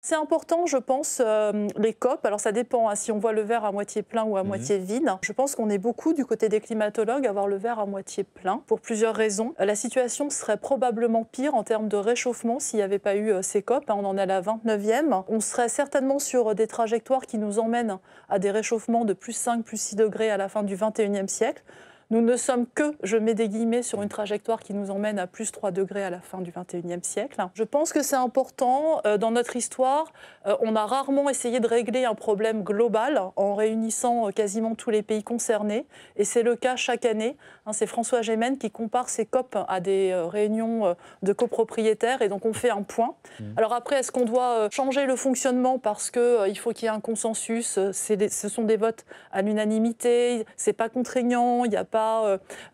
C'est important, je pense, les COP. Alors ça dépend, hein, si on voit le verre à moitié plein ou à moitié vide. Je pense qu'on est beaucoup du côté des climatologues à voir le verre à moitié plein pour plusieurs raisons. La situation serait probablement pire en termes de réchauffement s'il n'y avait pas eu ces COP. On en est à la 29e. On serait certainement sur des trajectoires qui nous emmènent à des réchauffements de plus 5, plus 6 degrés à la fin du 21e siècle. Nous ne sommes que, je mets des guillemets, sur une trajectoire qui nous emmène à plus 3 degrés à la fin du 21e siècle. Je pense que c'est important. Dans notre histoire, on a rarement essayé de régler un problème global en réunissant quasiment tous les pays concernés. Et c'est le cas chaque année. C'est François Gémen qui compare ces COP à des réunions de copropriétaires. Et donc on fait un point. Alors après, est-ce qu'on doit changer le fonctionnement parce qu'il faut qu'il y ait un consensus? Ce sont des votes à l'unanimité. C'est pas contraignant. Il n'y a pas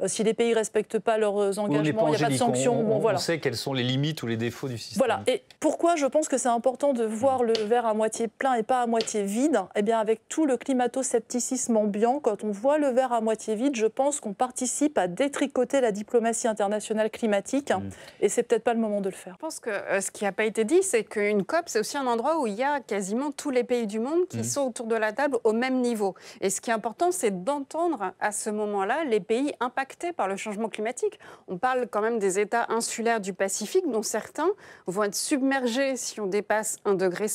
si les pays ne respectent pas leurs engagements, il n'y a pas de sanctions. On sait quelles sont les limites ou les défauts du système. Voilà. Et pourquoi je pense que c'est important de voir le verre à moitié plein et pas à moitié vide? Eh bien, avec tout le climato-scepticisme ambiant, quand on voit le verre à moitié vide, je pense qu'on participe à détricoter la diplomatie internationale climatique. Et c'est peut-être pas le moment de le faire. Je pense que ce qui n'a pas été dit, c'est qu'une COP, c'est aussi un endroit où il y a quasiment tous les pays du monde qui sont autour de la table au même niveau. Et ce qui est important, c'est d'entendre à ce moment-là les pays impactés par le changement climatique. On parle quand même des États insulaires du Pacifique, dont certains vont être submergés si on dépasse 1,5 degré.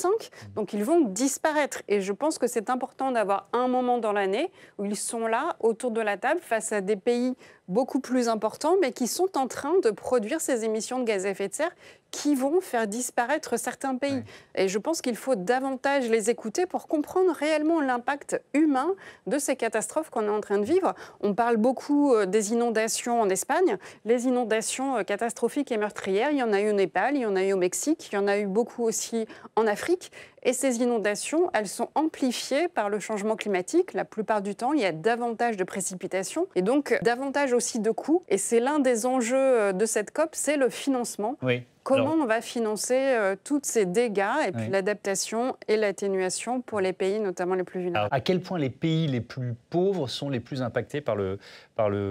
Donc ils vont disparaître. Et je pense que c'est important d'avoir un moment dans l'année où ils sont là, autour de la table, face à des pays beaucoup plus importants, mais qui sont en train de produire ces émissions de gaz à effet de serre qui vont faire disparaître certains pays. Ouais. Et je pense qu'il faut davantage les écouter pour comprendre réellement l'impact humain de ces catastrophes qu'on est en train de vivre. On parle beaucoup des inondations en Espagne. Les inondations catastrophiques et meurtrières, il y en a eu au Népal, il y en a eu au Mexique, il y en a eu beaucoup aussi en Afrique. Et ces inondations, elles sont amplifiées par le changement climatique. La plupart du temps, il y a davantage de précipitations et donc davantage aussi de coûts. Et c'est l'un des enjeux de cette COP, c'est le financement. Oui. Comment on va financer tous ces dégâts et puis l'adaptation et l'atténuation pour les pays, notamment les plus vulnérables. Alors, à quel point les pays les plus pauvres sont les plus impactés par le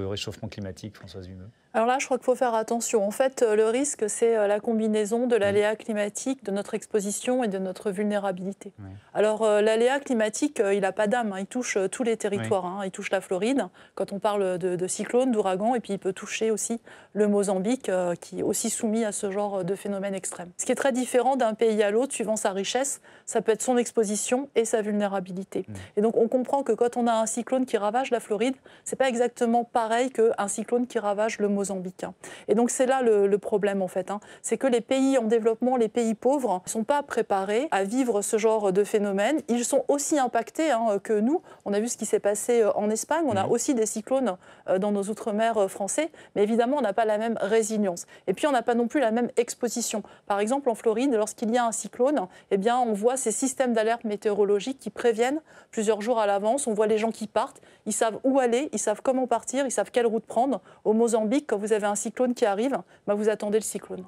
réchauffement climatique, Françoise Vimeux? Alors là, je crois qu'il faut faire attention. En fait, le risque, c'est la combinaison de l'aléa climatique, de notre exposition et de notre vulnérabilité. Oui. Alors, l'aléa climatique, il n'a pas d'âme. Il touche tous les territoires. Oui. Il touche la Floride, quand on parle de cyclone, d'ouragan, et puis il peut toucher aussi le Mozambique, qui est aussi soumis à ce genre de phénomène extrême. Ce qui est très différent d'un pays à l'autre, suivant sa richesse, ça peut être son exposition et sa vulnérabilité. Et donc, on comprend que quand on a un cyclone qui ravage la Floride, c'est pas exactement pareil qu'un cyclone qui ravage le Mozambique. Et donc c'est là le problème en fait. C'est que les pays en développement, les pays pauvres, ne sont pas préparés à vivre ce genre de phénomène. Ils sont aussi impactés que nous. On a vu ce qui s'est passé en Espagne. On a aussi des cyclones dans nos outre-mer français. Mais évidemment, on n'a pas la même résilience. Et puis on n'a pas non plus la même exposition. Par exemple, en Floride, lorsqu'il y a un cyclone, eh bien, on voit ces systèmes d'alerte météorologique qui préviennent plusieurs jours à l'avance. On voit les gens qui partent. Ils savent où aller, ils savent comment partir, ils savent quelle route prendre. Au Mozambique, quand vous avez un cyclone qui arrive, vous attendez le cyclone.